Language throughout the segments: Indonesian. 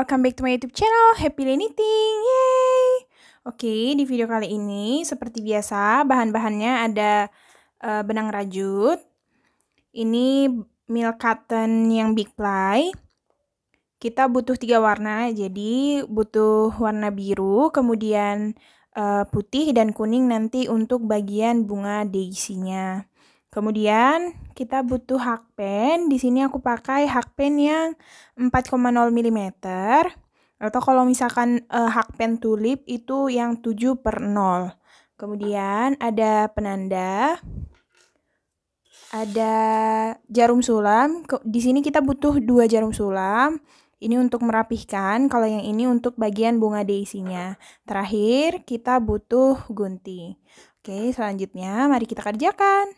welcome back to my YouTube channel, Happy Knitting, yay! Oke, di video kali ini seperti biasa, bahan-bahannya ada benang rajut. Ini milk cotton yang big ply. Kita butuh 3 warna, jadi butuh warna biru, kemudian putih dan kuning nanti untuk bagian bunga daisy-nya. Kemudian kita butuh hakpen. Di sini aku pakai hakpen yang 4,0 mm. Atau kalau misalkan hakpen tulip itu yang 7/0. Kemudian ada penanda. Ada jarum sulam. Di sini kita butuh 2 jarum sulam. Ini untuk merapihkan, kalau yang ini untuk bagian bunga daisy-nya. Terakhir, kita butuh gunting. Oke, selanjutnya mari kita kerjakan.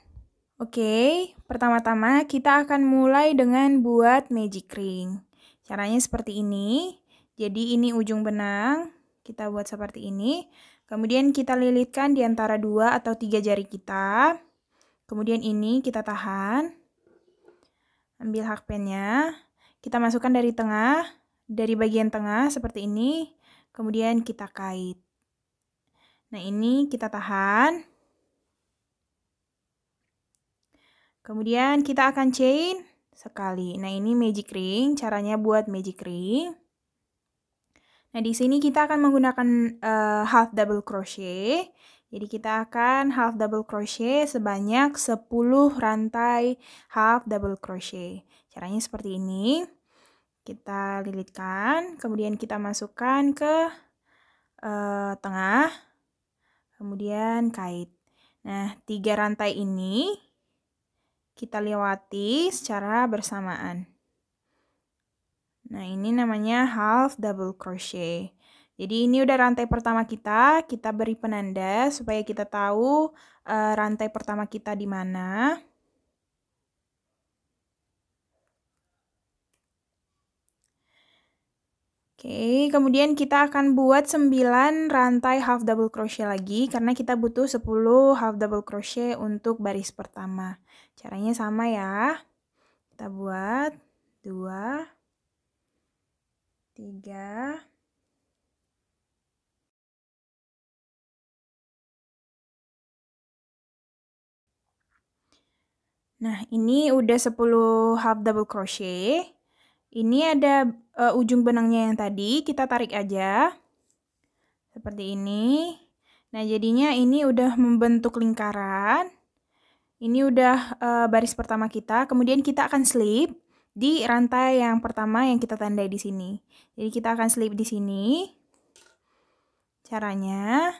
Oke, pertama-tama kita akan mulai dengan buat magic ring. Caranya seperti ini. Jadi ini ujung benang, kita buat seperti ini. Kemudian kita lilitkan di antara 2 atau 3 jari kita. Kemudian ini kita tahan. Ambil hakpennya. Kita masukkan dari tengah, dari bagian tengah seperti ini. Kemudian kita kait. Nah, ini kita tahan. Kemudian kita akan chain sekali. Nah, ini magic ring, caranya buat magic ring. Nah, di sini kita akan menggunakan half double crochet. Jadi kita akan half double crochet sebanyak 10 rantai half double crochet. Caranya seperti ini. Kita lilitkan, kemudian kita masukkan ke tengah. Kemudian kait. Nah, 3 rantai ini kita lewati secara bersamaan. Nah, ini namanya half double crochet. Jadi ini udah rantai pertama kita beri penanda supaya kita tahu rantai pertama kita di mana. Oke, kemudian kita akan buat 9 rantai half double crochet lagi karena kita butuh 10 half double crochet untuk baris pertama. Caranya sama ya. Kita buat 2, 3, nah, ini udah 10 half double crochet. Ini ada ujung benangnya yang tadi, kita tarik aja. Seperti ini. Nah, jadinya ini udah membentuk lingkaran. Ini udah baris pertama kita, kemudian kita akan slip di rantai yang pertama yang kita tandai di sini. Jadi kita akan slip di sini. Caranya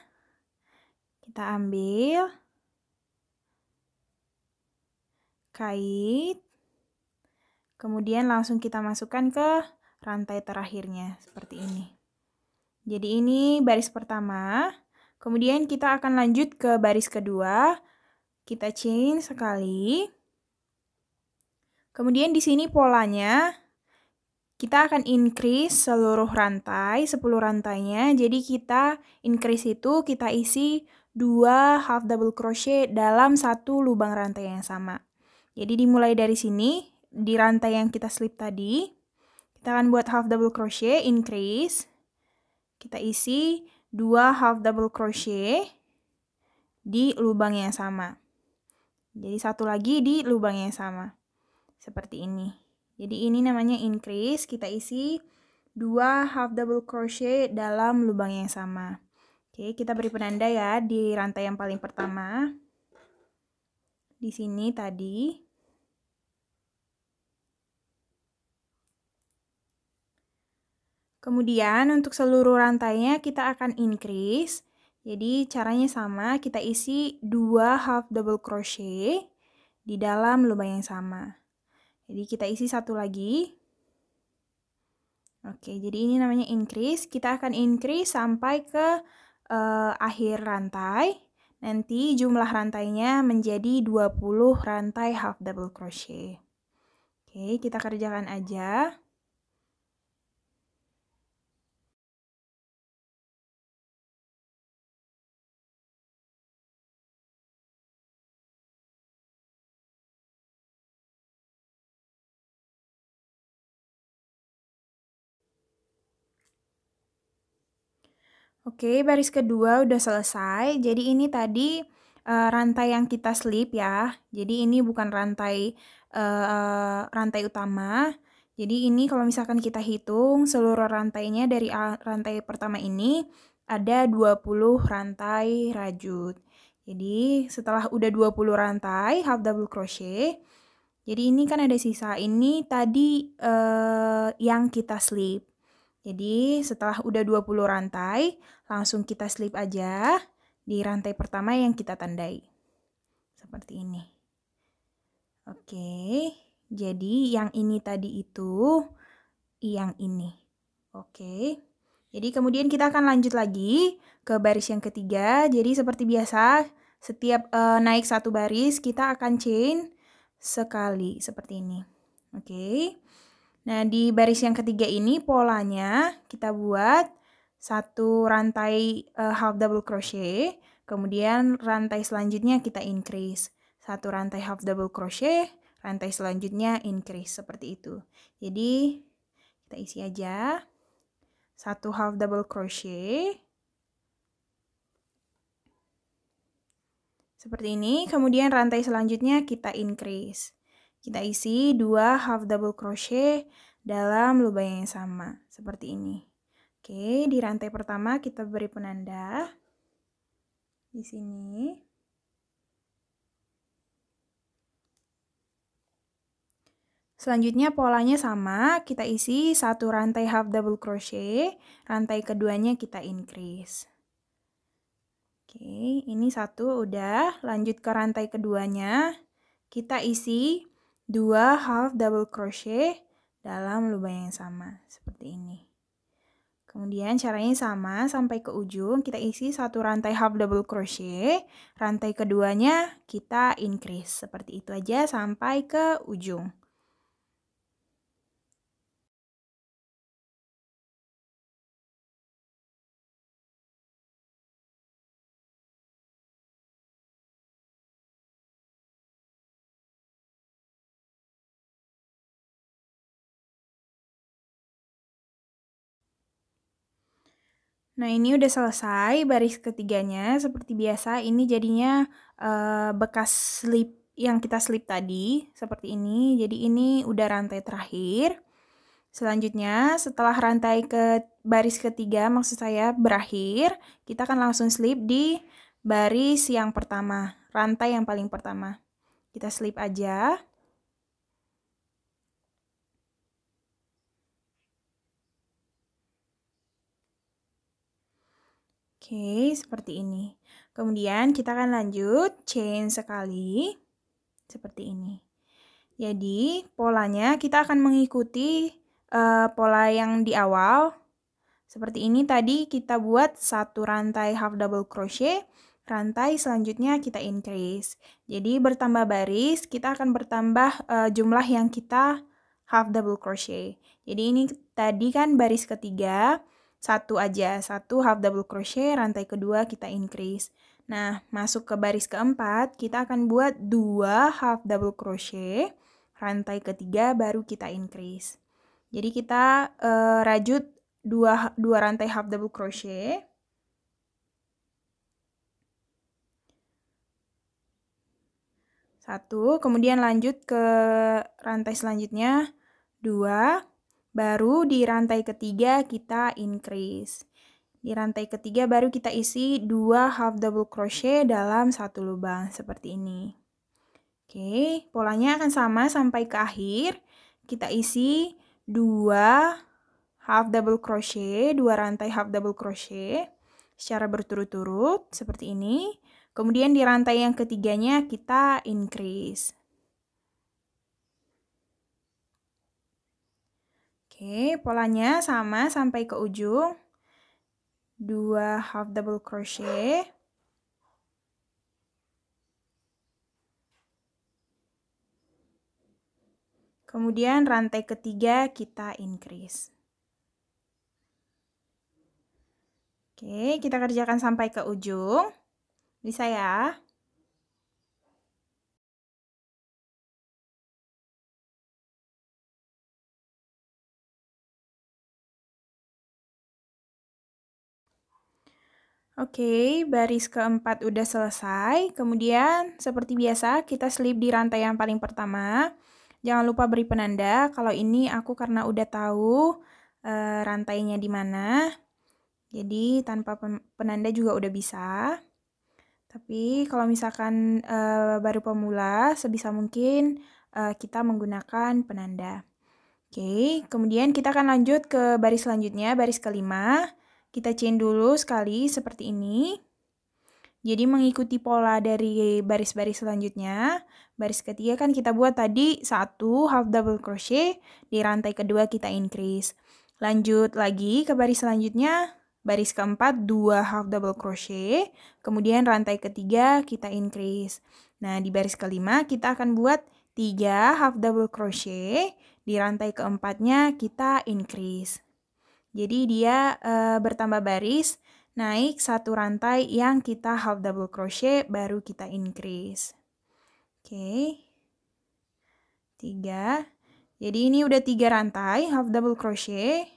kita ambil kait, kemudian langsung kita masukkan ke rantai terakhirnya seperti ini. Jadi ini baris pertama, kemudian kita akan lanjut ke baris kedua. Kita chain sekali. Kemudian di sini polanya kita akan increase seluruh rantai, 10 rantainya. Jadi kita increase itu kita isi 2 half double crochet dalam 1 lubang rantai yang sama. Jadi dimulai dari sini, di rantai yang kita slip tadi, kita akan buat half double crochet, increase. Kita isi 2 half double crochet di lubang yang sama. Jadi satu lagi di lubang yang sama. Seperti ini. Jadi ini namanya increase, kita isi 2 half double crochet dalam lubang yang sama. Oke, kita beri penanda ya di rantai yang paling pertama. Di sini tadi. Kemudian untuk seluruh rantainya kita akan increase. Jadi caranya sama, kita isi 2 half double crochet di dalam lubang yang sama. Jadi kita isi satu lagi. Oke, jadi ini namanya increase. Kita akan increase sampai ke akhir rantai. Nanti jumlah rantainya menjadi 20 rantai half double crochet. Oke, kita kerjakan aja. Oke, baris kedua udah selesai. Jadi ini tadi rantai yang kita slip ya. Jadi ini bukan rantai utama. Jadi ini kalau misalkan kita hitung seluruh rantainya dari rantai pertama ini ada 20 rantai rajut. Jadi setelah udah 20 rantai half double crochet, jadi ini kan ada sisa. Ini tadi yang kita slip. Jadi setelah udah 20 rantai, langsung kita slip aja di rantai pertama yang kita tandai. Seperti ini. Oke, jadi yang ini tadi itu yang ini. Oke, jadi kemudian kita akan lanjut lagi ke baris yang ketiga. Jadi seperti biasa, setiap naik satu baris, kita akan chain sekali, seperti ini. Oke. Nah, di baris yang ketiga ini polanya kita buat satu rantai half double crochet, kemudian rantai selanjutnya kita increase. Satu rantai half double crochet, rantai selanjutnya increase, seperti itu. Jadi, kita isi aja. Satu half double crochet. Seperti ini, kemudian rantai selanjutnya kita increase. Kita isi 2 half double crochet dalam lubang yang sama, seperti ini. Oke, di rantai pertama kita beri penanda di sini. Selanjutnya polanya sama, kita isi satu rantai half double crochet, rantai keduanya kita increase. Oke, ini satu udah, lanjut ke rantai keduanya. Kita isi 2 half double crochet dalam lubang yang sama, seperti ini. Kemudian caranya sama sampai ke ujung, kita isi satu rantai half double crochet, rantai keduanya kita increase. Seperti itu aja sampai ke ujung. Nah, ini udah selesai baris ketiganya. Seperti biasa, ini jadinya bekas slip yang kita slip tadi, seperti ini. Jadi ini udah rantai terakhir. Selanjutnya, setelah rantai ke baris ketiga, maksud saya berakhir, kita akan langsung slip di baris yang pertama, rantai yang paling pertama. Kita slip aja. Oke, seperti ini. Kemudian kita akan lanjut chain sekali, seperti ini. Jadi polanya kita akan mengikuti pola yang di awal. Seperti ini tadi kita buat satu rantai half double crochet, rantai selanjutnya kita increase. Jadi bertambah baris, kita akan bertambah jumlah yang kita half double crochet. Jadi ini tadi kan baris ketiga, satu aja, satu half double crochet, rantai kedua kita increase. Nah, masuk ke baris keempat, kita akan buat 2 half double crochet, rantai ketiga baru kita increase. Jadi kita rajut 2 rantai half double crochet. Satu, kemudian lanjut ke rantai selanjutnya 2, baru di rantai ketiga kita increase. Di rantai ketiga baru kita isi 2 half double crochet dalam satu lubang seperti ini. Oke, polanya akan sama sampai ke akhir. Kita isi 2 half double crochet, 2 rantai half double crochet secara berturut-turut seperti ini. Kemudian di rantai yang ketiganya kita increase. Oke, polanya sama sampai ke ujung. 2 half double crochet. Kemudian rantai ketiga kita increase. Oke, kita kerjakan sampai ke ujung. Bisa ya? Oke, baris keempat udah selesai. Kemudian, seperti biasa, kita slip di rantai yang paling pertama. Jangan lupa beri penanda. Kalau ini aku karena udah tahu rantainya di mana. Jadi, tanpa penanda juga udah bisa. Tapi, kalau misalkan baru pemula, sebisa mungkin kita menggunakan penanda. Oke, kemudian kita akan lanjut ke baris selanjutnya, baris kelima. Kita chain dulu sekali seperti ini. Jadi mengikuti pola dari baris-baris selanjutnya. Baris ketiga kan kita buat tadi 1 half double crochet, di rantai kedua kita increase. Lanjut lagi ke baris selanjutnya, baris keempat 2 half double crochet, kemudian rantai ketiga kita increase. Nah, di baris kelima kita akan buat 3 half double crochet, di rantai keempatnya kita increase. Jadi dia bertambah baris, naik satu rantai yang kita half double crochet, baru kita increase. Oke, 3. Jadi ini udah 3 rantai half double crochet,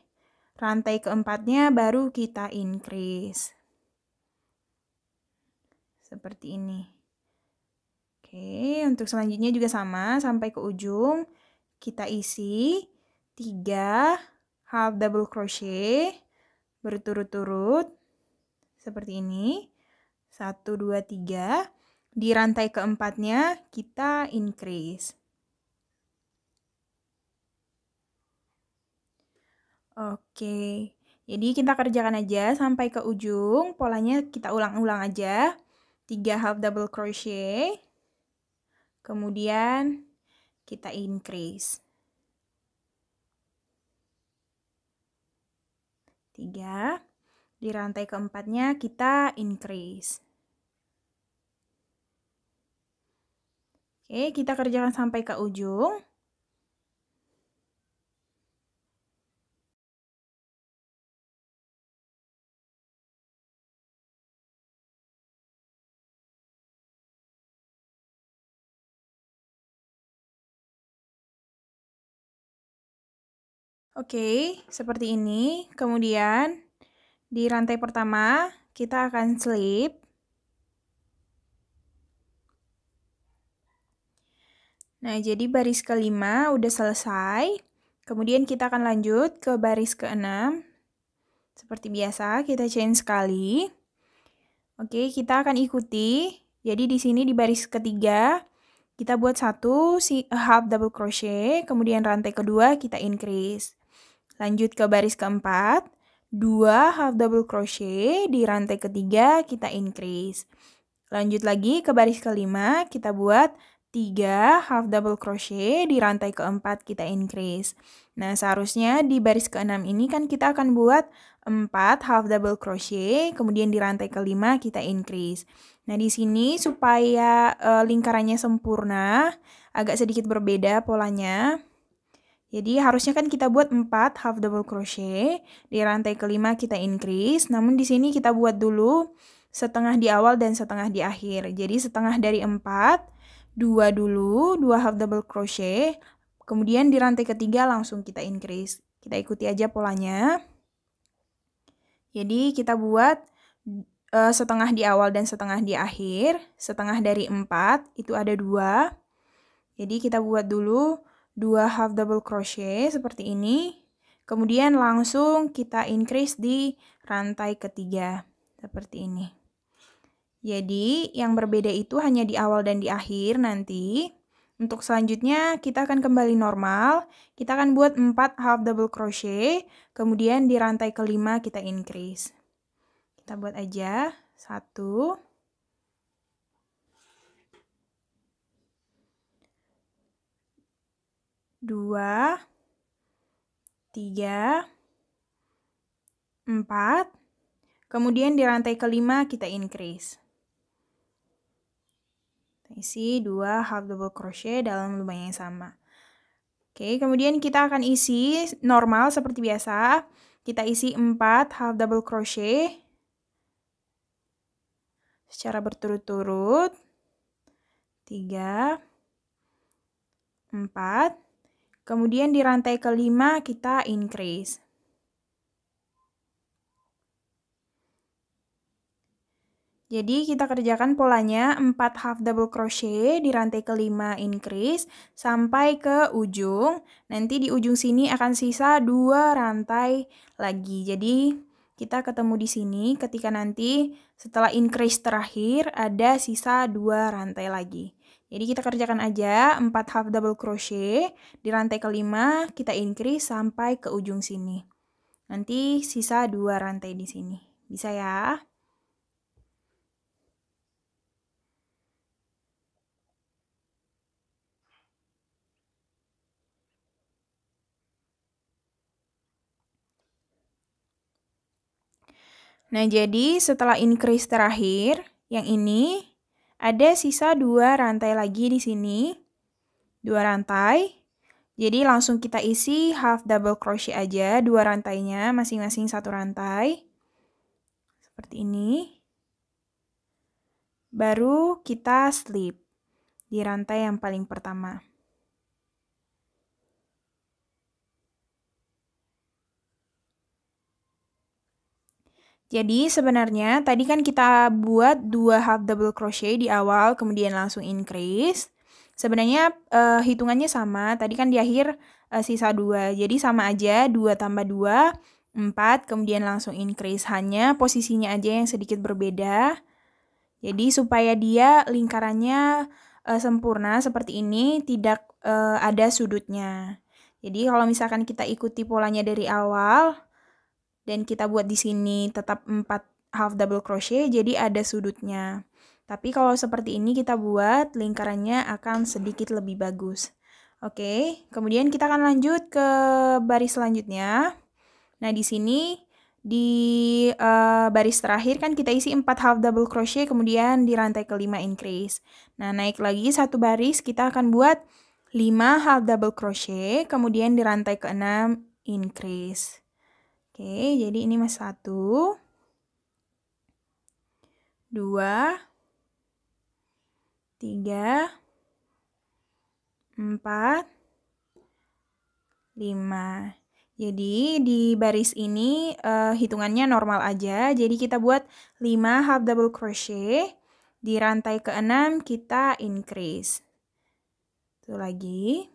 rantai keempatnya baru kita increase. Seperti ini. Oke, untuk selanjutnya juga sama, sampai ke ujung kita isi 3 half double crochet berturut-turut seperti ini. 1, 2, 3. Di rantai keempatnya kita increase. Oke, jadi kita kerjakan aja sampai ke ujung. Polanya kita ulang-ulang aja. 3 half double crochet. Kemudian kita increase. 3. Di rantai keempatnya kita increase. Oke, kita kerjakan sampai ke ujung. Oke, seperti ini. Kemudian di rantai pertama kita akan slip. Nah, jadi baris kelima udah selesai. Kemudian kita akan lanjut ke baris keenam. Seperti biasa, kita chain sekali. Oke, kita akan ikuti. Jadi di sini di baris ketiga kita buat 1 half double crochet, kemudian rantai kedua kita increase. Lanjut ke baris keempat, 2 half double crochet, di rantai ketiga kita increase. Lanjut lagi ke baris kelima, kita buat 3 half double crochet, di rantai keempat kita increase. Nah, seharusnya di baris keenam ini kan kita akan buat 4 half double crochet, kemudian di rantai kelima kita increase. Nah, di sini supaya lingkarannya sempurna, agak sedikit berbeda polanya. Jadi harusnya kan kita buat 4 half double crochet, di rantai kelima kita increase, namun di sini kita buat dulu setengah di awal dan setengah di akhir. Jadi setengah dari 4, 2 dulu, 2 half double crochet, kemudian di rantai ketiga langsung kita increase. Kita ikuti aja polanya. Jadi kita buat setengah di awal dan setengah di akhir, setengah dari 4, itu ada 2. Jadi kita buat dulu 2 half double crochet seperti ini. Kemudian langsung kita increase di rantai ketiga. Seperti ini. Jadi yang berbeda itu hanya di awal dan di akhir nanti. Untuk selanjutnya kita akan kembali normal. Kita akan buat 4 half double crochet. Kemudian di rantai kelima kita increase. Kita buat aja. 1. 2, 3, 4, kemudian di rantai kelima kita increase. Kita isi 2 half double crochet dalam lubang yang sama. Oke, kemudian kita akan isi normal seperti biasa. Kita isi 4 half double crochet secara berturut-turut. 3, 4, kemudian di rantai kelima kita increase. Jadi kita kerjakan polanya 4 half double crochet di rantai kelima increase sampai ke ujung. Nanti di ujung sini akan sisa 2 rantai lagi. Jadi kita ketemu di sini ketika nanti setelah increase terakhir ada sisa 2 rantai lagi. Jadi kita kerjakan aja 4 half double crochet di rantai kelima, kita increase sampai ke ujung sini. Nanti sisa 2 rantai di sini. Bisa ya? Nah, jadi setelah increase terakhir, yang ini ada sisa 2 rantai lagi di sini. 2 rantai. Jadi langsung kita isi half double crochet aja, 2 rantainya masing-masing 1 rantai. Seperti ini. Baru kita slip di rantai yang paling pertama. Jadi sebenarnya tadi kan kita buat 2 half double crochet di awal, kemudian langsung increase. Sebenarnya hitungannya sama, tadi kan di akhir sisa 2, jadi sama aja 2 tambah 2, 4, kemudian langsung increase. Hanya posisinya aja yang sedikit berbeda. Jadi supaya dia lingkarannya sempurna seperti ini, tidak ada sudutnya. Jadi kalau misalkan kita ikuti polanya dari awal, dan kita buat di sini tetap 4 half double crochet, jadi ada sudutnya. Tapi kalau seperti ini kita buat, lingkarannya akan sedikit lebih bagus. Oke, kemudian kita akan lanjut ke baris selanjutnya. Nah, di sini di baris terakhir kan kita isi 4 half double crochet, kemudian di rantai kelima increase. Nah, naik lagi 1 baris, kita akan buat 5 half double crochet, kemudian di rantai ke-6 increase. Oke, jadi ini mas 1, 2, 3, 4, 5. Jadi di baris ini hitungannya normal aja. Jadi kita buat 5 half double crochet. Di rantai ke-6 kita increase. Itu lagi.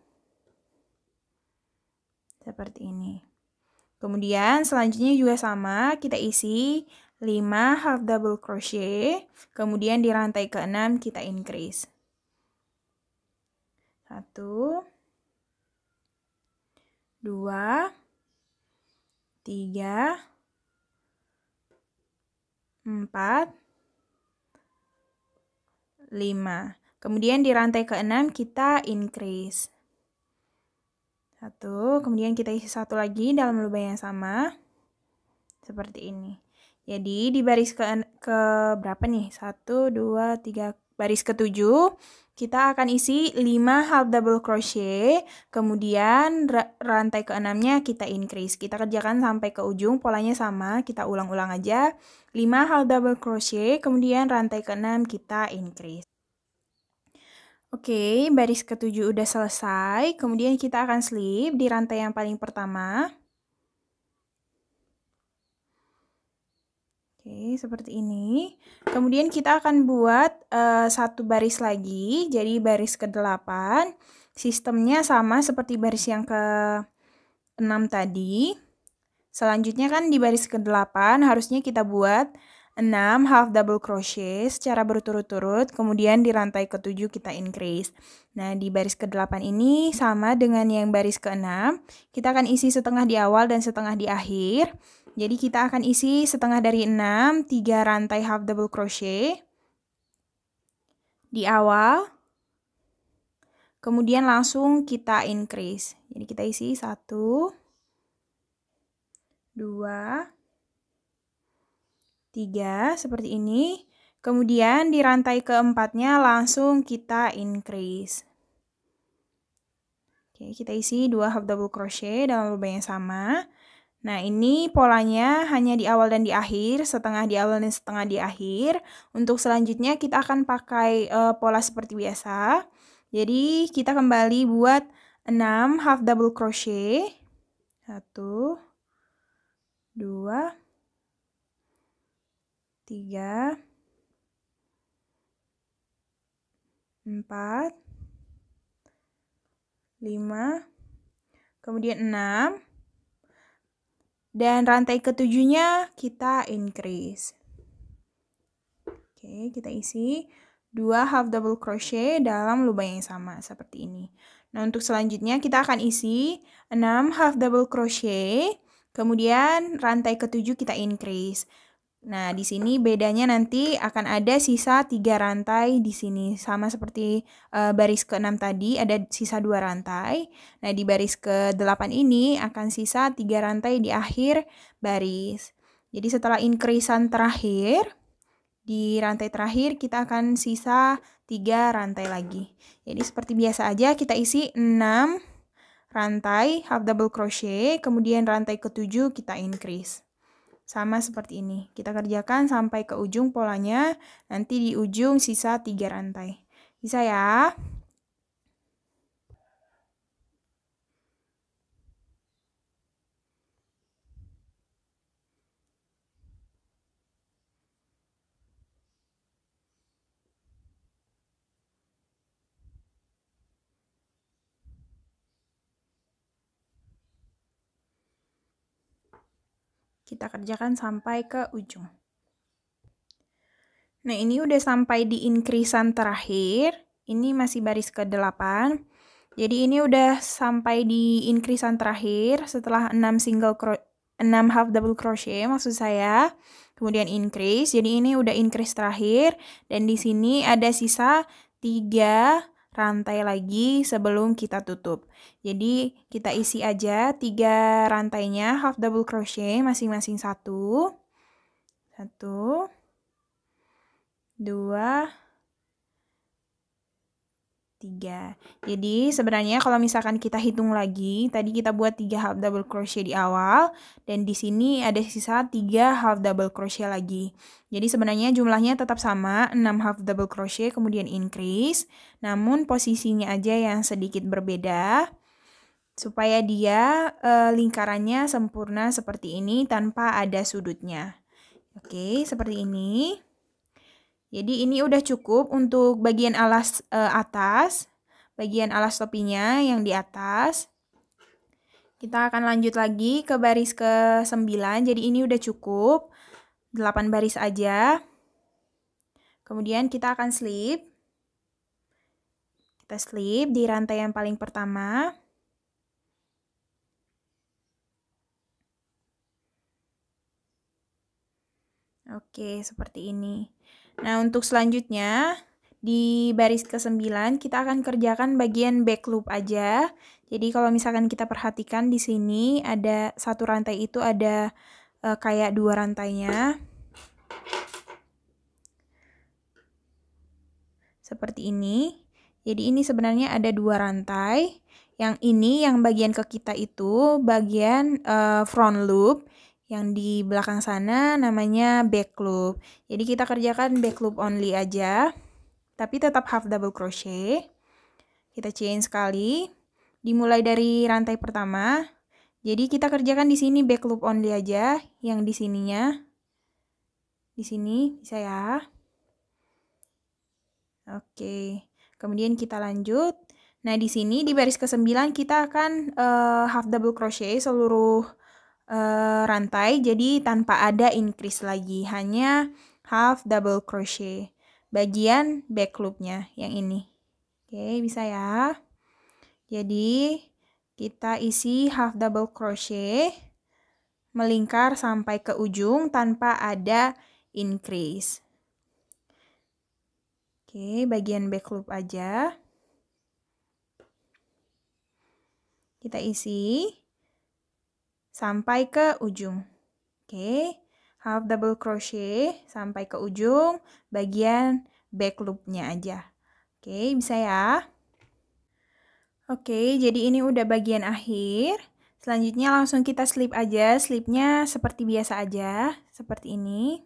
Seperti ini. Kemudian selanjutnya juga sama, kita isi 5 half double crochet, kemudian di rantai ke-6 kita increase. 1, 2, 3, 4, 5. Kemudian di rantai ke-6 kita increase. 1, kemudian kita isi 1 lagi dalam lubang yang sama. Seperti ini. Jadi di baris ke berapa nih? 1, 2, 3, baris ke-7 kita akan isi 5 half double crochet, kemudian rantai ke-6-nya kita increase. Kita kerjakan sampai ke ujung, polanya sama, kita ulang-ulang aja. 5 half double crochet, kemudian rantai ke-6 kita increase. Oke, baris ke-7 udah selesai, kemudian kita akan slip di rantai yang paling pertama. Oke, seperti ini. Kemudian kita akan buat 1 baris lagi, jadi baris ke-8. Sistemnya sama seperti baris yang ke-6 tadi. Selanjutnya kan di baris ke-8 harusnya kita buat 6 half double crochet secara berturut-turut, kemudian di rantai ke-7 kita increase. Nah, di baris ke-8 ini sama dengan yang baris ke-6, kita akan isi setengah di awal dan setengah di akhir. Jadi kita akan isi setengah dari 6, 3 rantai half double crochet di awal, kemudian langsung kita increase. Jadi kita isi 1, 2, 3, seperti ini. Kemudian di rantai keempatnya langsung kita increase. Oke, kita isi 2 half double crochet dalam lubang yang sama. Nah, ini polanya hanya di awal dan di akhir, setengah di awal dan setengah di akhir. Untuk selanjutnya kita akan pakai pola seperti biasa. Jadi kita kembali buat 6 half double crochet. 1, 2, 3, 4, 5, kemudian 6, dan rantai ketujuhnya kita increase. Oke, kita isi 2 half double crochet dalam lubang yang sama, seperti ini. Nah, untuk selanjutnya kita akan isi 6 half double crochet, kemudian rantai ketujuh kita increase. Nah, di sini bedanya nanti akan ada sisa 3 rantai di sini. Sama seperti baris ke-6 tadi, ada sisa 2 rantai. Nah, di baris ke-8 ini akan sisa 3 rantai di akhir baris. Jadi setelah increasean terakhir, di rantai terakhir kita akan sisa 3 rantai lagi. Jadi seperti biasa aja kita isi 6 rantai half double crochet, kemudian rantai ke-7 kita increase. Sama seperti ini. Kita kerjakan sampai ke ujung polanya. Nanti di ujung sisa 3 rantai. Bisa ya? Kita kerjakan sampai ke ujung. Nah, ini udah sampai di increasean terakhir. Ini masih baris ke-8. Jadi ini udah sampai di increasean terakhir setelah 6 half double crochet maksud saya. Kemudian increase. Jadi ini udah increase terakhir dan di sini ada sisa 3 rantai lagi sebelum kita tutup. Jadi kita isi aja 3 rantainya half double crochet masing-masing 1. 1, 2, 3. Jadi sebenarnya kalau misalkan kita hitung lagi, tadi kita buat 3 half double crochet di awal, dan di sini ada sisa 3 half double crochet lagi. Jadi sebenarnya jumlahnya tetap sama, 6 half double crochet kemudian increase, namun posisinya aja yang sedikit berbeda, supaya dia lingkarannya sempurna seperti ini tanpa ada sudutnya. Oke, seperti ini. Jadi ini udah cukup untuk bagian alas atas, bagian alas topinya yang di atas. Kita akan lanjut lagi ke baris ke-9, jadi ini udah cukup, 8 baris aja. Kemudian kita akan slip. Kita slip di rantai yang paling pertama. Oke, seperti ini. Nah, untuk selanjutnya, di baris ke-9 kita akan kerjakan bagian back loop aja. Jadi kalau misalkan kita perhatikan di sini ada satu rantai itu ada kayak 2 rantainya. Seperti ini. Jadi ini sebenarnya ada 2 rantai. Yang ini yang bagian ke kita itu bagian front loop. Yang di belakang sana namanya back loop. Jadi kita kerjakan back loop only aja. Tapi tetap half double crochet. Kita chain sekali. Dimulai dari rantai pertama. Jadi kita kerjakan di sini back loop only aja. Yang di sininya. Di sini bisa ya. Oke. Kemudian kita lanjut. Nah, di sini di baris ke-9 kita akan half double crochet seluruh rantai, jadi tanpa ada increase lagi, hanya half double crochet bagian back loopnya yang ini. Oke, bisa ya. Jadi kita isi half double crochet melingkar sampai ke ujung tanpa ada increase. Oke, bagian back loop aja. Kita isi sampai ke ujung. Oke, half double crochet sampai ke ujung bagian back loopnya aja. Oke, bisa ya. Oke, jadi ini udah bagian akhir. Selanjutnya langsung kita slip aja. Slipnya seperti biasa aja, seperti ini.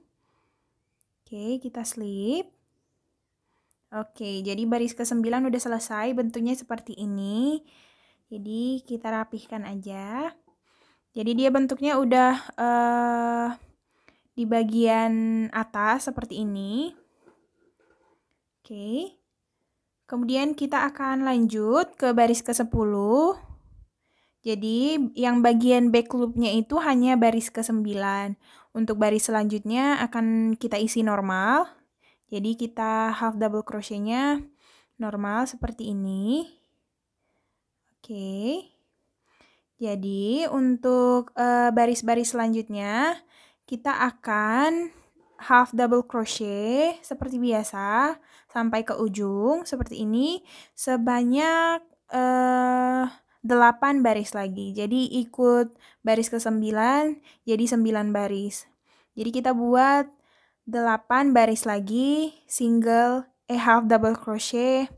Oke, kita slip. Oke, jadi baris ke-9 udah selesai, bentuknya seperti ini. Jadi kita rapihkan aja. Jadi dia bentuknya udah di bagian atas seperti ini. Oke. Kemudian kita akan lanjut ke baris ke-10. Jadi yang bagian back loop-nya itu hanya baris ke-9. Untuk baris selanjutnya akan kita isi normal. Jadi kita half double crochet-nya normal seperti ini. Oke. Jadi untuk baris-baris selanjutnya kita akan half double crochet seperti biasa sampai ke ujung seperti ini sebanyak 8 baris lagi. Jadi ikut baris ke-9 jadi 9 baris. Jadi kita buat 8 baris lagi half double crochet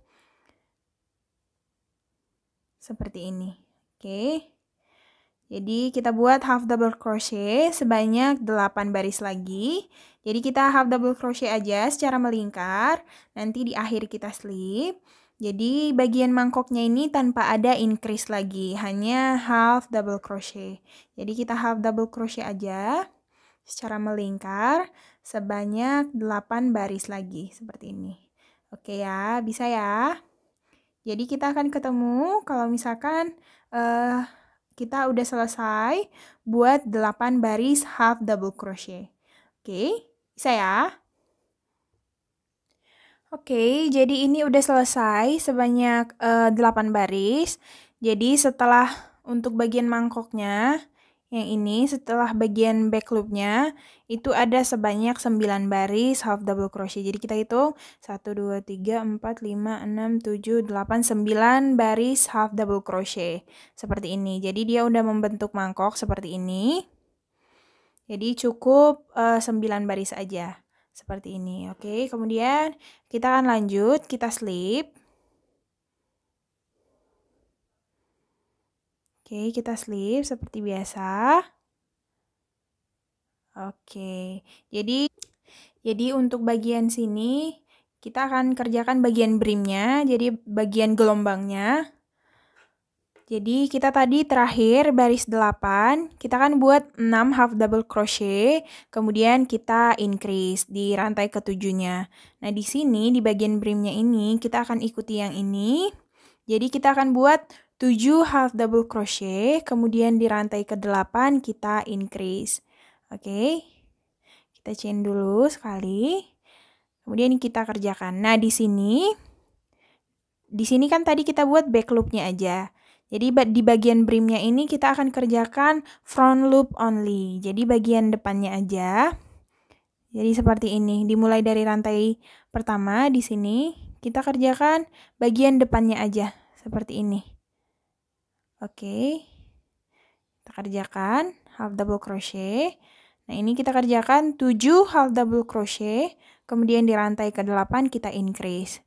seperti ini. Oke. Jadi kita buat half double crochet sebanyak 8 baris lagi. Jadi kita half double crochet aja secara melingkar. Nanti di akhir kita slip. Jadi bagian mangkoknya ini tanpa ada increase lagi, hanya half double crochet. Jadi kita half double crochet aja secara melingkar sebanyak 8 baris lagi seperti ini. Oke ya, bisa ya. Jadi kita akan ketemu kalau misalkan kita udah selesai buat 8 baris half double crochet. Oke, bisa ya? Oke, jadi ini udah selesai sebanyak 8 baris. Jadi setelah untuk bagian mangkoknya, yang ini setelah bagian back loopnya, itu ada sebanyak 9 baris half double crochet. Jadi kita hitung 1, 2, 3, 4, 5, 6, 7, 8, 9 baris half double crochet. Seperti ini. Jadi dia udah membentuk mangkok seperti ini. Jadi cukup 9 baris aja. Seperti ini, oke. Kemudian kita akan lanjut, kita slip. Oke, kita slip seperti biasa. Oke, jadi untuk bagian sini kita akan kerjakan bagian brimnya, jadi bagian gelombangnya. Jadi kita tadi terakhir baris 8, kita akan buat 6 half double crochet, kemudian kita increase di rantai ke-7-nya. Nah, di sini di bagian brimnya ini kita akan ikuti yang ini. Jadi kita akan buat 7 half double crochet, kemudian di rantai ke-8 kita increase. Oke. Kita chain dulu sekali. Kemudian kita kerjakan. Nah, di sini kan tadi kita buat back loop-nya aja. Jadi di bagian brimnya ini kita akan kerjakan front loop only. Jadi bagian depannya aja. Jadi seperti ini. Dimulai dari rantai pertama di sini kita kerjakan bagian depannya aja seperti ini. Oke. Kita kerjakan half double crochet. Nah, ini kita kerjakan 7 half double crochet, kemudian di rantai ke-8 kita increase.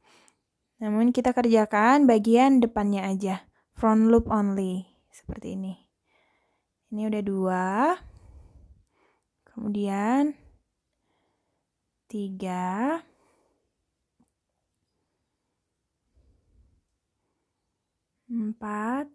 Namun kita kerjakan bagian depannya aja. Front loop only, seperti ini. Ini udah 2. Kemudian 3. 4.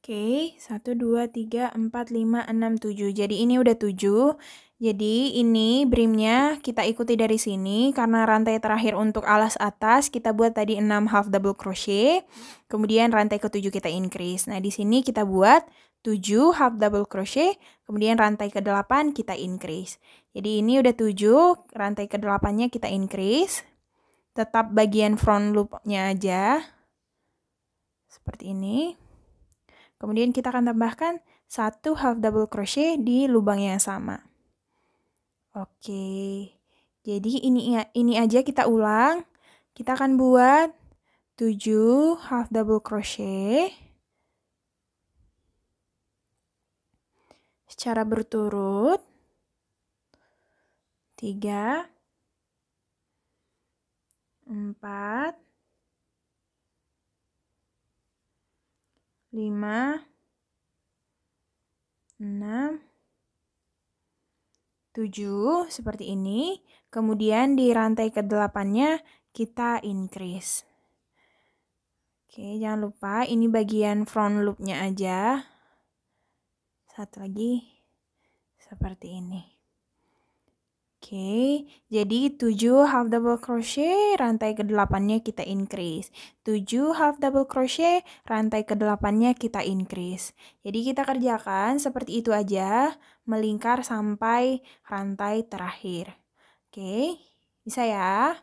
Oke, 1, 2, 3, 4, 5, 6, 7. Jadi ini udah 7. Jadi ini brimnya kita ikuti dari sini karena rantai terakhir untuk alas atas kita buat tadi 6 half double crochet. Kemudian rantai ke-7 kita increase. Nah, di sini kita buat 7 half double crochet, kemudian rantai ke-8 kita increase. Jadi ini udah 7, rantai ke-8-nya kita increase. Tetap bagian front loop-nya aja. Seperti ini. Kemudian kita akan tambahkan 1 half double crochet di lubang yang sama. Oke. Jadi ini aja kita ulang. Kita akan buat 7 half double crochet secara berturut. 3, 4, 5, 6, 7, seperti ini. Kemudian di rantai ke-8-nya kita increase. Oke, jangan lupa ini bagian front loop-nya aja. Satu lagi, seperti ini. Oke, jadi 7 half double crochet, rantai ke-8-nya kita increase. 7 half double crochet, rantai ke-8-nya kita increase. Jadi kita kerjakan seperti itu aja, melingkar sampai rantai terakhir. Oke, bisa ya?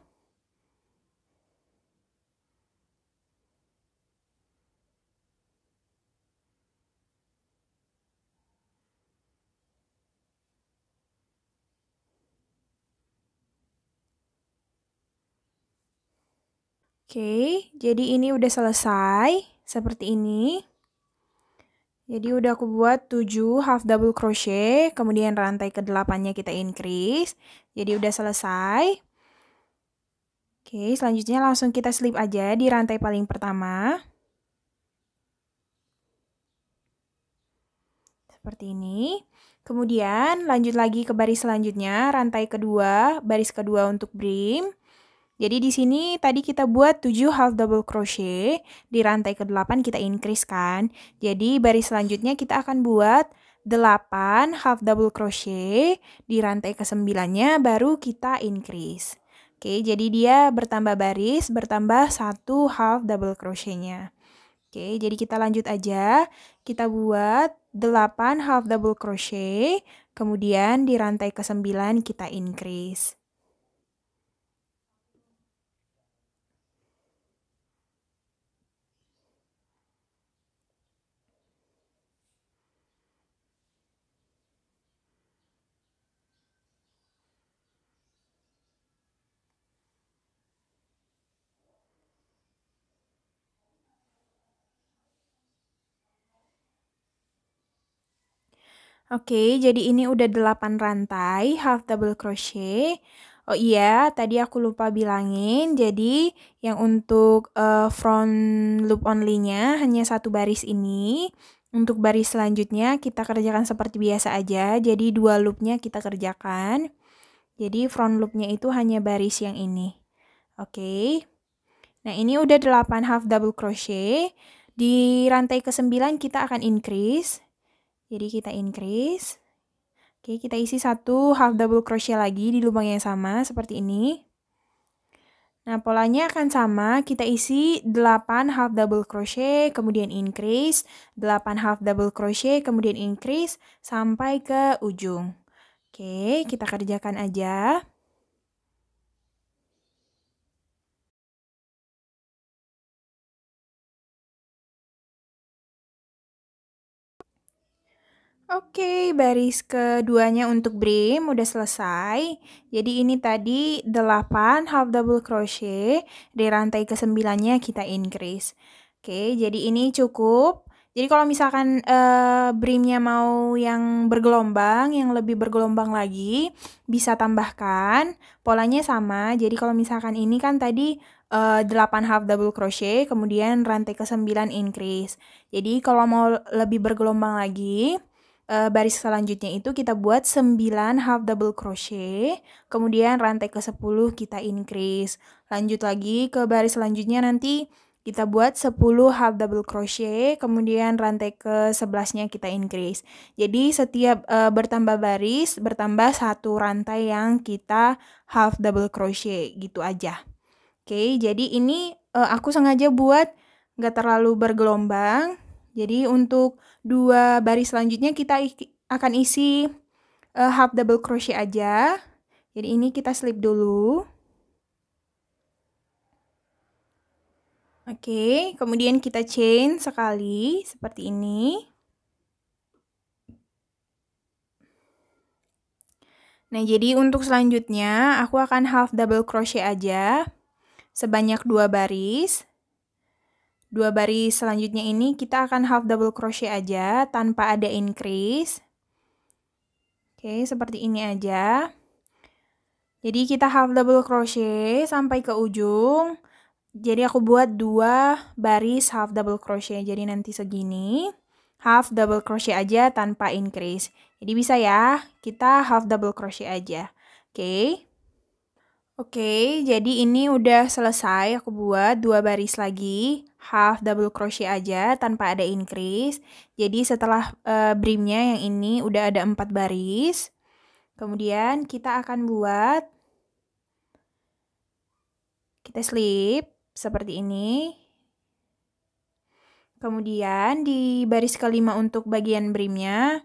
Oke, jadi ini udah selesai, seperti ini. Jadi udah aku buat 7 half double crochet, kemudian rantai ke-8-nya kita increase. Jadi udah selesai. Oke, selanjutnya langsung kita slip aja di rantai paling pertama. Seperti ini. Kemudian lanjut lagi ke baris selanjutnya, rantai kedua, baris kedua untuk brim. Jadi di sini tadi kita buat 7 half double crochet, di rantai ke-8 kita increase kan. Jadi baris selanjutnya kita akan buat 8 half double crochet, di rantai ke-9-nya baru kita increase. Oke, jadi dia bertambah baris, bertambah 1 half double crochet-nya. Oke, jadi kita lanjut aja. Kita buat 8 half double crochet, kemudian di rantai ke-9 kita increase. Oke, jadi ini udah 8 rantai half double crochet. Oh iya, tadi aku lupa bilangin, jadi yang untuk front loop only-nya hanya 1 baris ini. Untuk baris selanjutnya kita kerjakan seperti biasa aja, jadi 2 loop-nya kita kerjakan. Jadi front loop-nya itu hanya baris yang ini. Oke. Nah, ini udah 8 half double crochet. Di rantai ke-9 kita akan increase. Jadi kita increase. Oke, kita isi 1 half double crochet lagi di lubang yang sama seperti ini. Nah, polanya akan sama, kita isi 8 half double crochet, kemudian increase, 8 half double crochet, kemudian increase, sampai ke ujung. Oke, kita kerjakan aja. Oke, baris keduanya untuk brim udah selesai. Jadi ini tadi 8 half double crochet, di rantai ke-9-nya kita increase. Oke, jadi ini cukup. Jadi kalau misalkan brimnya mau yang bergelombang, yang lebih bergelombang lagi, bisa tambahkan. Polanya sama, jadi kalau misalkan ini kan tadi 8 half double crochet, kemudian rantai ke-9 increase. Jadi kalau mau lebih bergelombang lagi, baris selanjutnya itu kita buat 9 half double crochet, kemudian rantai ke-10 kita increase. Lanjut lagi ke baris selanjutnya nanti kita buat 10 half double crochet, kemudian rantai ke-11-nya kita increase. Jadi setiap bertambah baris, bertambah 1 rantai yang kita half double crochet, gitu aja. Oke, jadi ini aku sengaja buat nggak terlalu bergelombang. Jadi untuk 2 baris selanjutnya kita akan isi half double crochet aja. Jadi ini kita slip dulu. Oke, kemudian kita chain sekali seperti ini. Nah, jadi untuk selanjutnya aku akan half double crochet aja sebanyak 2 baris. 2 baris selanjutnya ini kita akan half double crochet aja tanpa ada increase. Oke, seperti ini aja. Jadi kita half double crochet sampai ke ujung. Jadi aku buat 2 baris half double crochet. Jadi nanti segini. Half double crochet aja tanpa increase. Jadi bisa ya, kita half double crochet aja. Oke. Oke, jadi ini udah selesai aku buat 2 baris lagi, half double crochet aja tanpa ada increase. Jadi setelah brimnya yang ini udah ada 4 baris. Kemudian kita akan buat, kita slip seperti ini. Kemudian di baris kelima untuk bagian brimnya,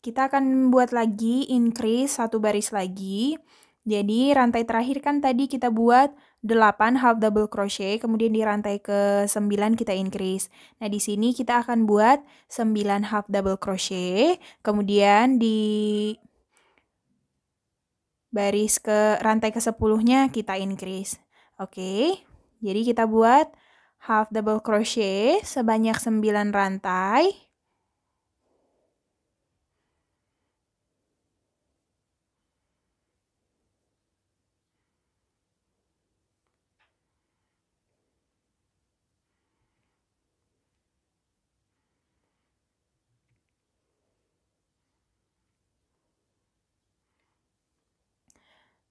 kita akan buat lagi increase satu baris lagi. Jadi rantai terakhir kan tadi kita buat 8 half double crochet, kemudian di rantai ke-9 kita increase. Nah, di sini kita akan buat 9 half double crochet, kemudian di baris ke rantai ke-10-nya kita increase. Oke. Jadi kita buat half double crochet sebanyak 9 rantai.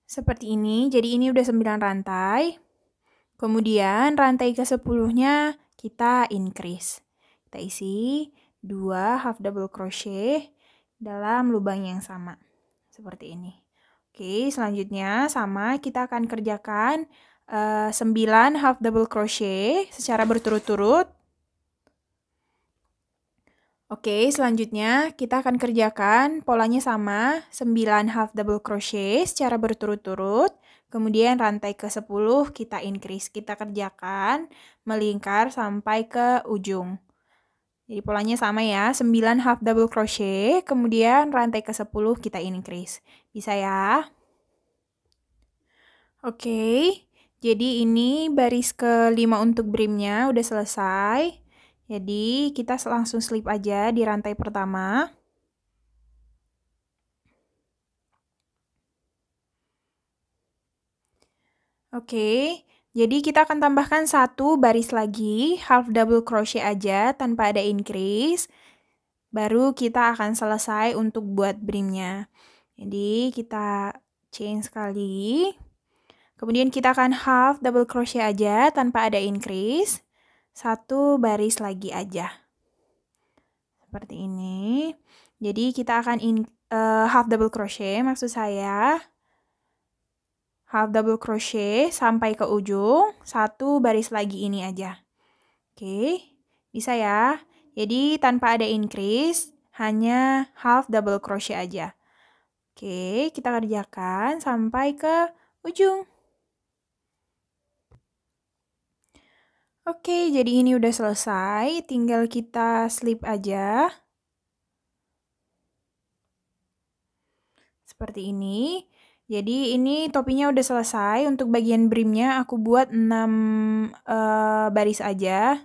Seperti ini, jadi ini udah 9 rantai. Kemudian rantai ke-10-nya kita increase. Kita isi 2 half double crochet dalam lubang yang sama. Seperti ini. Oke, selanjutnya sama kita akan kerjakan 9 half double crochet secara berturut-turut. Oke, selanjutnya kita akan kerjakan polanya sama, 9 half double crochet secara berturut-turut. Kemudian rantai ke-10 kita increase, kita kerjakan melingkar sampai ke ujung. Jadi polanya sama ya, 9 half double crochet, kemudian rantai ke-10 kita increase. Bisa ya? Oke, jadi ini baris ke-5 untuk brimnya udah selesai. Jadi kita langsung slip aja di rantai pertama. Oke, jadi kita akan tambahkan satu baris lagi, half double crochet aja tanpa ada increase. Baru kita akan selesai untuk buat brimnya. Jadi kita chain sekali. Kemudian kita akan half double crochet aja tanpa ada increase. Satu baris lagi aja. Seperti ini. Jadi kita akan half double crochet, maksud saya half double crochet sampai ke ujung, satu baris lagi ini aja. Oke, bisa ya. Jadi tanpa ada increase, hanya half double crochet aja. Oke, kita kerjakan sampai ke ujung. Oke, jadi ini udah selesai, tinggal kita slip aja. Seperti ini. Jadi ini topinya udah selesai, untuk bagian brimnya aku buat 6 baris aja.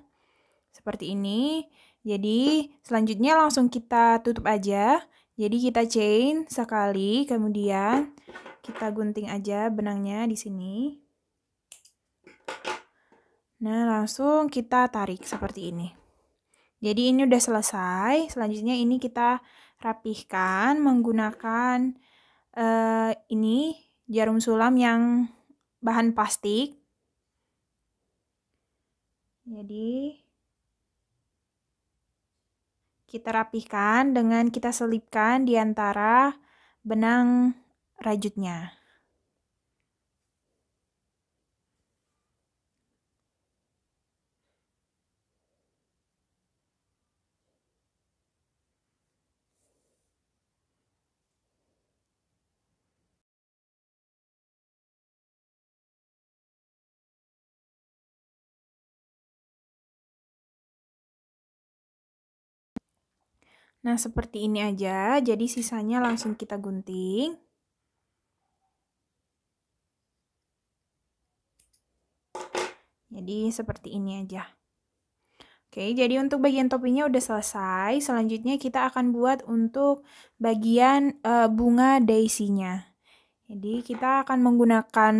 Seperti ini. Jadi selanjutnya langsung kita tutup aja. Jadi kita chain sekali, kemudian kita gunting aja benangnya di sini. Nah, langsung kita tarik seperti ini. Jadi ini udah selesai. Selanjutnya ini kita rapihkan menggunakan ini jarum sulam yang bahan plastik. Jadi kita rapihkan dengan kita selipkan di antara benang rajutnya. Nah, seperti ini aja. Jadi sisanya langsung kita gunting. Jadi seperti ini aja. Oke, jadi untuk bagian topinya udah selesai. Selanjutnya kita akan buat untuk bagian bunga daisy-nya. Jadi kita akan menggunakan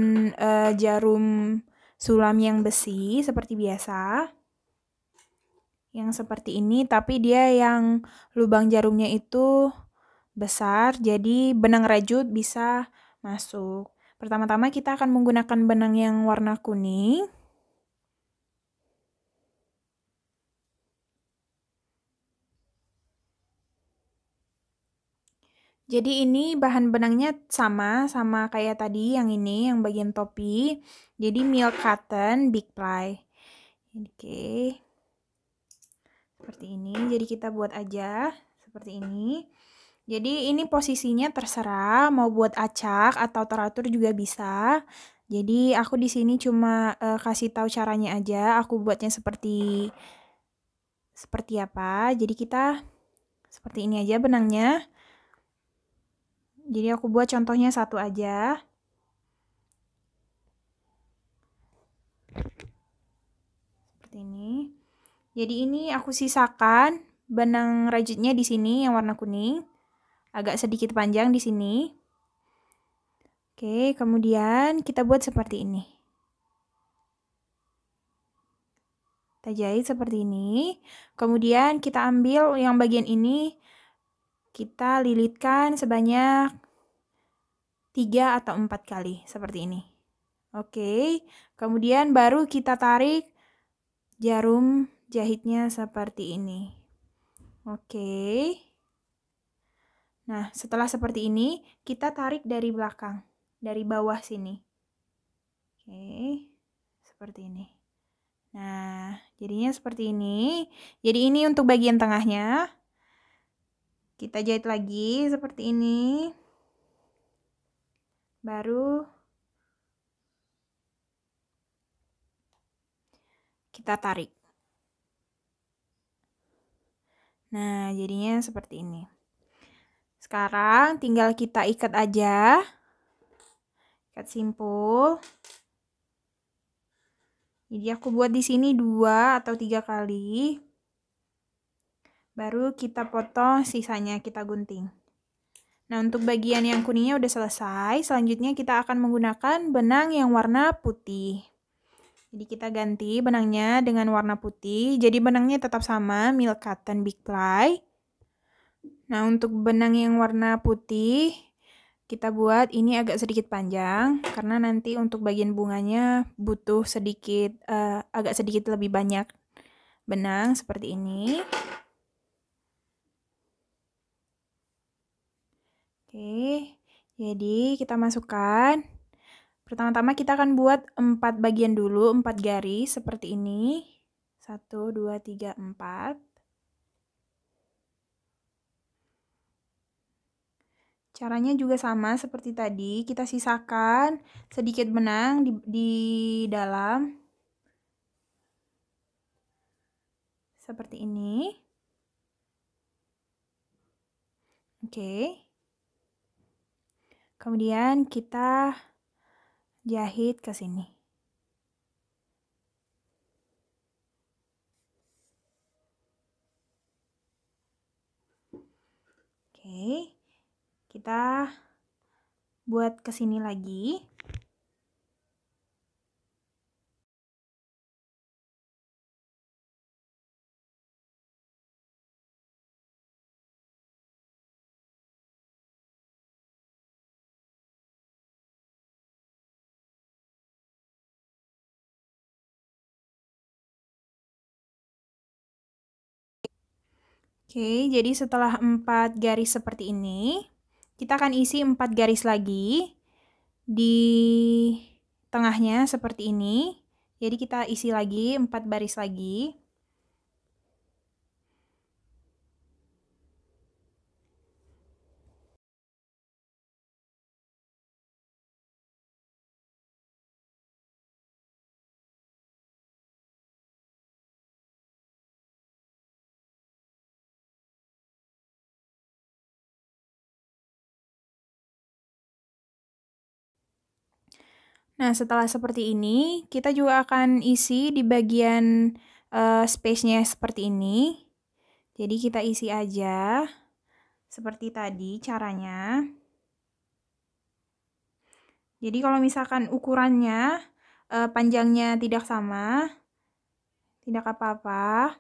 jarum sulam yang besi seperti biasa. Yang seperti ini, tapi dia yang lubang jarumnya itu besar, jadi benang rajut bisa masuk. Pertama-tama kita akan menggunakan benang yang warna kuning. Jadi ini bahan benangnya sama kayak tadi yang ini, yang bagian topi. Jadi milk cotton big ply. Oke. Seperti ini. Jadi kita buat aja seperti ini. Jadi ini posisinya terserah mau buat acak atau teratur juga bisa. Jadi aku di sini cuma kasih tahu caranya aja. Aku buatnya seperti apa. Jadi kita seperti ini aja benangnya. Jadi aku buat contohnya satu aja. Seperti ini. Jadi ini aku sisakan benang rajutnya di sini yang warna kuning. Agak sedikit panjang di sini. Oke, kemudian kita buat seperti ini. Kita jahit seperti ini. Kemudian kita ambil yang bagian ini, kita lilitkan sebanyak 3 atau 4 kali seperti ini. Oke, kemudian baru kita tarik jarum jahitnya seperti ini. Oke. Nah, setelah seperti ini, kita tarik dari belakang, dari bawah sini. Oke, seperti ini. Nah, jadinya seperti ini. Jadi ini untuk bagian tengahnya. Kita jahit lagi seperti ini. Baru kita tarik. Nah, jadinya seperti ini. Sekarang tinggal kita ikat aja. Ikat simpul. Jadi aku buat di sini 2 atau 3 kali. Baru kita potong, sisanya kita gunting. Nah, untuk bagian yang kuningnya udah selesai. Selanjutnya kita akan menggunakan benang yang warna putih. Jadi kita ganti benangnya dengan warna putih. Jadi benangnya tetap sama, milk cotton big ply. Nah, untuk benang yang warna putih, kita buat ini agak sedikit panjang. Karena nanti untuk bagian bunganya butuh sedikit, agak sedikit lebih banyak benang seperti ini. Oke, jadi kita masukkan. Pertama-tama kita akan buat 4 bagian dulu, 4 garis seperti ini. 1, 2, 3, 4. Caranya juga sama seperti tadi, kita sisakan sedikit benang di dalam. Seperti ini. Oke. Kemudian kita jahit ke sini. Oke. Kita buat ke sini lagi. Oke, jadi setelah 4 garis seperti ini, kita akan isi 4 garis lagi di tengahnya seperti ini. Jadi kita isi lagi 4 baris lagi. Nah, setelah seperti ini, kita juga akan isi di bagian space-nya seperti ini. Jadi kita isi aja seperti tadi caranya. Jadi kalau misalkan ukurannya panjangnya tidak sama, tidak apa-apa.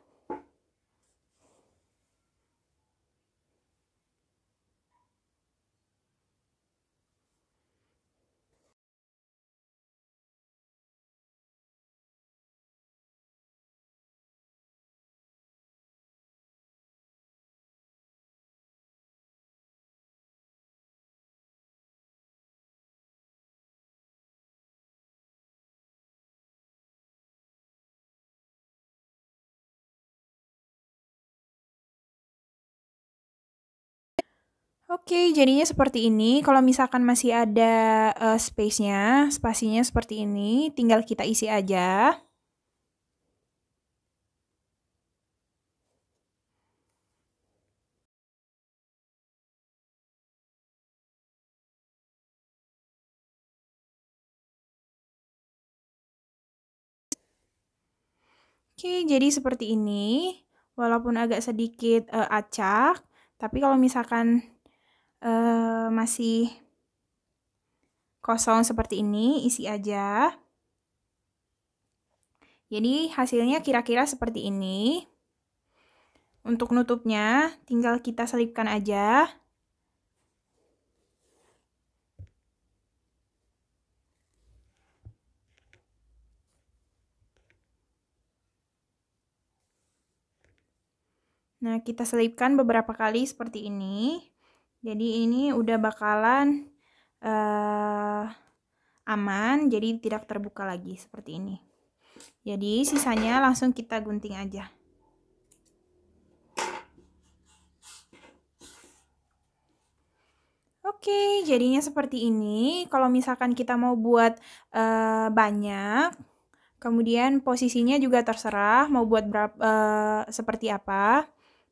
Oke, jadinya seperti ini. Kalau misalkan masih ada space-nya, spasinya seperti ini, tinggal kita isi aja. Oke, jadi seperti ini. Walaupun agak sedikit acak, tapi kalau misalkan masih kosong seperti ini, isi aja. Jadi hasilnya kira-kira seperti ini. Untuk nutupnya, tinggal kita selipkan aja. Nah, kita selipkan beberapa kali seperti ini. Jadi ini udah bakalan aman, jadi tidak terbuka lagi seperti ini. Jadi sisanya langsung kita gunting aja. Oke, jadinya seperti ini. Kalau misalkan kita mau buat banyak, kemudian posisinya juga terserah mau buat seperti apa.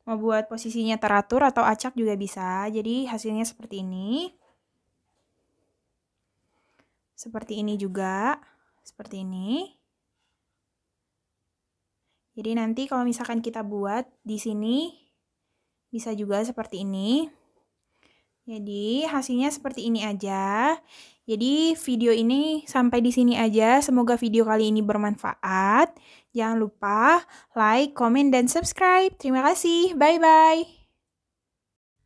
Mau buat posisinya teratur atau acak juga bisa. Jadi hasilnya seperti ini. Seperti ini juga. Seperti ini. Jadi nanti kalau misalkan kita buat di sini bisa juga seperti ini. Jadi hasilnya seperti ini aja. Jadi video ini sampai di sini aja. Semoga video kali ini bermanfaat. Jangan lupa like, komen, dan subscribe. Terima kasih. Bye-bye.